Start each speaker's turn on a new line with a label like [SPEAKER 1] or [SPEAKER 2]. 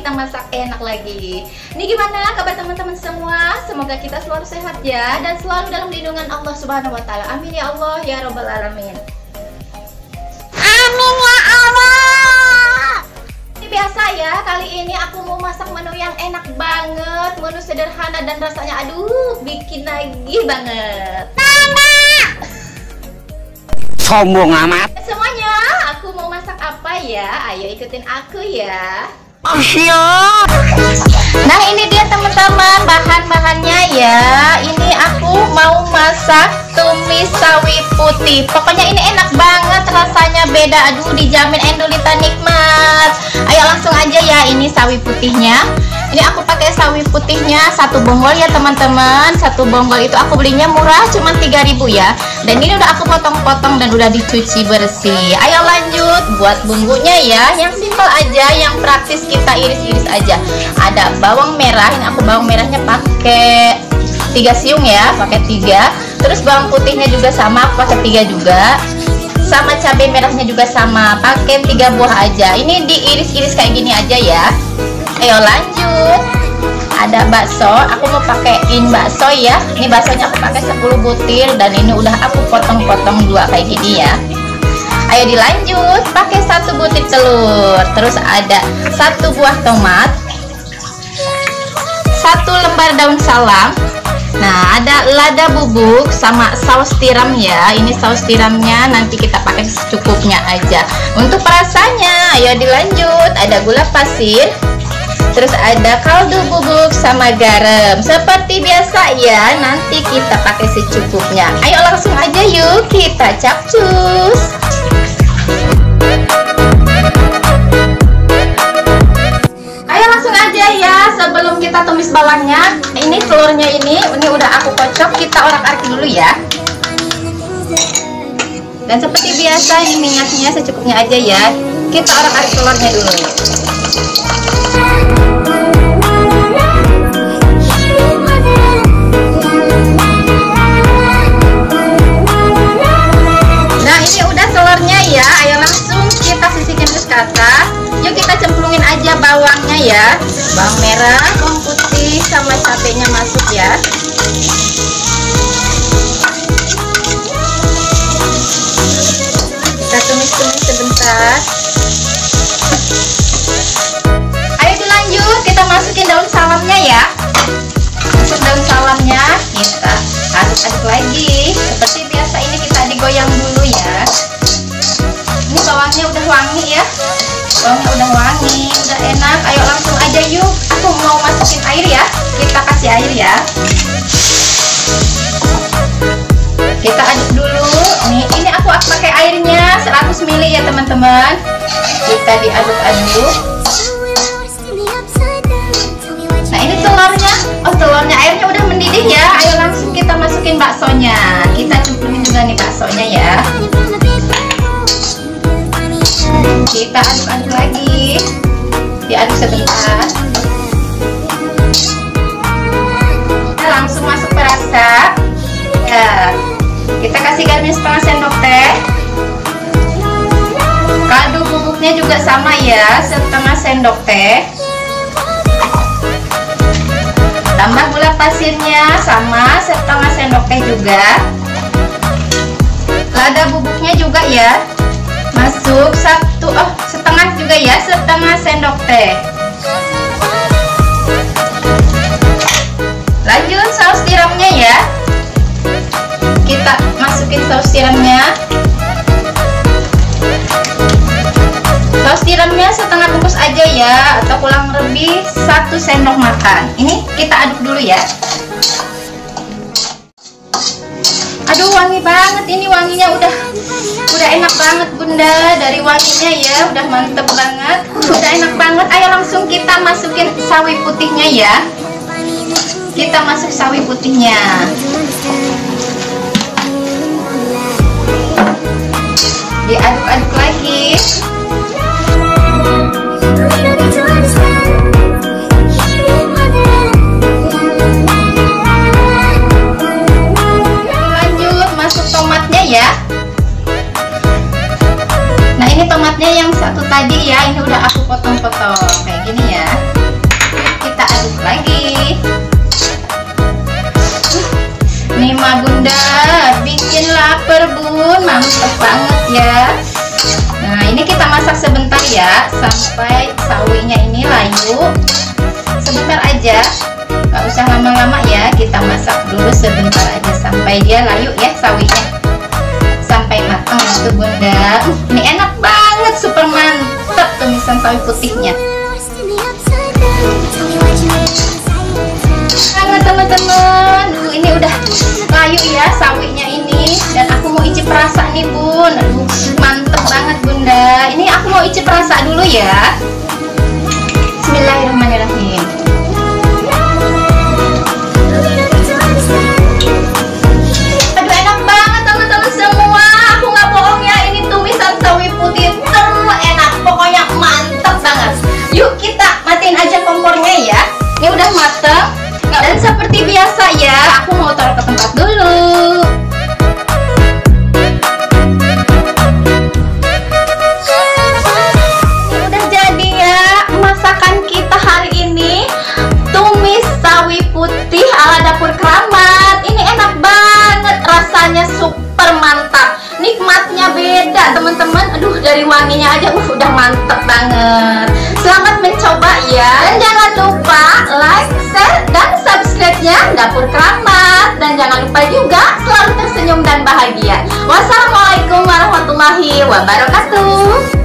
[SPEAKER 1] kita masak enak lagi. Ini gimana kabar teman-teman semua? Semoga kita selalu sehat ya, dan selalu dalam lindungan Allah Subhanahu wa Ta'ala. Amin ya Allah ya Rabbal Alamin.
[SPEAKER 2] Amin ya Allah.
[SPEAKER 1] Ini biasa ya, kali ini aku mau masak menu yang enak banget, menu sederhana dan rasanya aduh bikin nagih banget.
[SPEAKER 2] Sombong amat.
[SPEAKER 1] Semuanya, aku mau masak apa ya? Ayo ikutin aku ya.
[SPEAKER 2] Siap.
[SPEAKER 1] Nah ini dia teman-teman bahan-bahannya ya. Ini aku mau masak tumis sawi putih. Pokoknya ini enak banget, rasanya beda. Aduh dijamin endulita nikmat. Ayo langsung aja ya, ini sawi putihnya. Ini aku pakai sawi putihnya 1 bonggol ya teman-teman. 1 bonggol itu aku belinya murah, cuma 3.000 ya. Dan ini udah aku potong-potong dan udah dicuci bersih. Ayo lanjut buat bumbunya ya. Yang simple aja, yang praktis kita iris-iris aja. Ada bawang merah, ini aku bawang merahnya pakai 3 siung ya, pakai 3. Terus bawang putihnya juga sama, aku pakai 3 juga. Sama cabai merahnya juga sama, pakai 3 buah aja. Ini diiris-iris kayak gini aja ya. Ayo lanjut. Ada bakso, aku mau pakein bakso ya. Ini baksonya aku pakai 10 butir dan ini udah aku potong-potong 2 kayak gini ya. Ayo dilanjut, pakai 1 butir telur. Terus ada 1 buah tomat, 1 lembar daun salam. Nah, ada lada bubuk sama saus tiram ya. Ini saus tiramnya nanti kita pakai secukupnya aja. Untuk rasanya, ayo dilanjut. Ada gula pasir. Terus ada kaldu bubuk sama garam. Seperti biasa ya, nanti kita pakai secukupnya. Ayo langsung aja yuk, kita capcus. Ayo langsung aja ya, sebelum kita tumis bawangnya. Ini telurnya ini udah aku kocok, kita orak-arik dulu ya. Dan seperti biasa, ini minyaknya secukupnya aja ya. Kita orak-arik telurnya dulu. Ya, ayo langsung kita sisihkan ke atas. Yuk kita cemplungin aja bawangnya ya. Bawang merah, bawang putih sama cabenya masuk ya. Kita tumis-tumis sebentar. Ayo dilanjut, kita masukin daun salamnya ya. Masuk daun salamnya, kita aduk-aduk lagi. Seperti biasa ini kita digoyang dulu ya. Ini bawangnya udah wangi ya. Bawangnya udah wangi, udah enak. Ayo langsung aja yuk. Aku mau masukin air ya. Kita kasih air ya. Kita aduk dulu. Ini aku pakai airnya 100 ml ya teman-teman. Kita diaduk-aduk. Nah ini telurnya. Oh telurnya, airnya udah mendidih ya. Ayo langsung kita masukin baksonya. Kita cemplungin juga nih baksonya ya. Kita aduk-aduk lagi. Diaduk sebentar. Kita langsung masuk perasa ya. Kita kasih garam setengah sendok teh. Kaldu bubuknya juga sama ya, setengah sendok teh. Tambah gula pasirnya sama setengah sendok teh juga. Lada bubuknya juga ya, masuk setengah juga ya, setengah sendok teh. Lanjut saus tiramnya ya. Kita masukin saus tiramnya. Saus tiramnya setengah bungkus aja ya, atau kurang lebih 1 sendok makan. Ini kita aduk dulu ya. Aduh wangi banget, ini wanginya udah enak banget bunda. Dari wanginya ya udah mantep banget, udah enak banget. Ayo langsung kita masukin sawi putihnya ya. Kita masuk sawi putihnya. Diaduk-aduk lagi. Lanjut masuk tomatnya ya. Nah ini tomatnya yang satu tadi ya, ini udah aku potong-potong kayak gini ya. Ini mah bunda bikin lapar bun, mantep banget ya. Nah ini kita masak sebentar ya, sampai sawinya ini layu. Sebentar aja, nggak usah lama-lama ya, kita masak dulu sebentar aja sampai dia layu ya sawinya, sampai matang itu bunda. Ini enak banget, super mantep tumisan sawi putihnya. Halo teman-teman, ini udah layu ya sawinya ini, dan aku mau icip rasa nih bun. Aduh mantep banget bunda. Ini aku mau icip rasa dulu ya. Bismillahirrahmanirrahim. Aduh enak banget teman-teman semua, aku nggak bohong ya, ini tumisan sawi putih terenak, pokoknya mantep banget. Yuk kita matiin aja kompornya ya, ini udah mateng. Dan seperti biasa ya, aku mau taruh ke tempat dulu. Ini udah jadi ya masakan kita hari ini, tumis sawi putih ala dapur keramat. Ini enak banget, rasanya super mantap, nikmatnya beda teman-teman. Aduh dari wanginya aja udah mantep banget. Selamat mencoba ya, dan jangan lupa like, share, dan subscribe-nya Dapur Keramat. Dan jangan lupa juga selalu tersenyum dan bahagia. Wassalamualaikum warahmatullahi wabarakatuh.